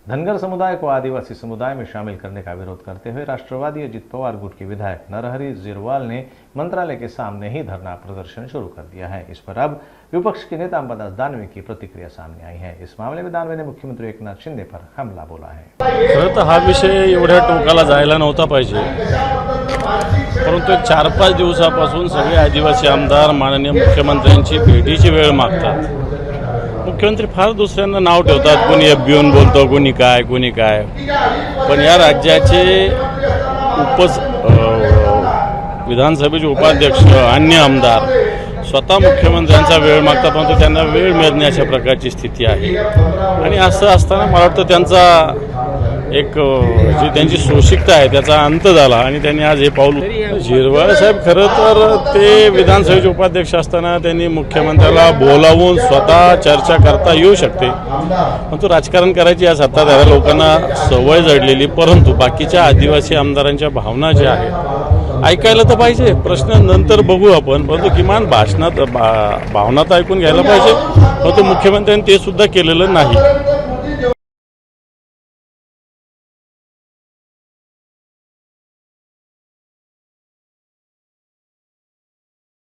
धनगर समुदाय को आदिवासी समुदाय में शामिल करने का विरोध करते हुए राष्ट्रवादी अजित पवार गुट के विधायक नरहरि झिरवाल ने मंत्रालय के सामने ही धरना प्रदर्शन शुरू कर दिया है। इस पर अब विपक्ष के नेता अंबादास दानवे की प्रतिक्रिया सामने आई है। इस मामले में दानवे ने मुख्यमंत्री एकनाथ शिंदे पर हमला बोला है। खरं तर हा विषय एवढ्या टोकाला जायला नव्हता पाहिजे, परंतु 4-5 दिवसापासून सगळे आदिवासी आमदार माननीय मुख्यमंत्र्यांची भेटीची वेळ मागतात। मुख्यमंत्री फार दुसऱ्यांना नाव ठेवतात, कोणी एफबीओन बोलतो, कोणी काय, पण या राज्याचे विधानसभेचे उपाध्यक्ष अन्य आमदार स्वतः मुख्यमंत्र्यांचा वेळ मागतात, परंतु त्यांना वेळ मिळत नाही अशा प्रकारची स्थिती आहे। आणि असं असताना मला वाटतं त्यांचा एक जी त्यांची सोशिकता आहे त्याचा अंत झाला आणि त्यांनी आज हे पाऊल। झिरवाळ साहेब खरं तर ते विधानसभेचे उपाध्यक्ष असताना त्यांनी मुख्यमंत्र्याला बोलावून स्वतः चर्चा करता येऊ शकते, परंतु राजकारण करायची या सत्ताधाऱ्या लोकांना सवय जडलेली। परंतु बाकीच्या आदिवासी आमदारांच्या भावना ज्या आहेत ऐकायला तर पाहिजे, प्रश्न नंतर बघू आपण, परंतु किमान भाषणात भावना तर ऐकून घ्यायला पाहिजे, परंतु मुख्यमंत्र्यांनी ते सुद्धा केलेलं नाही।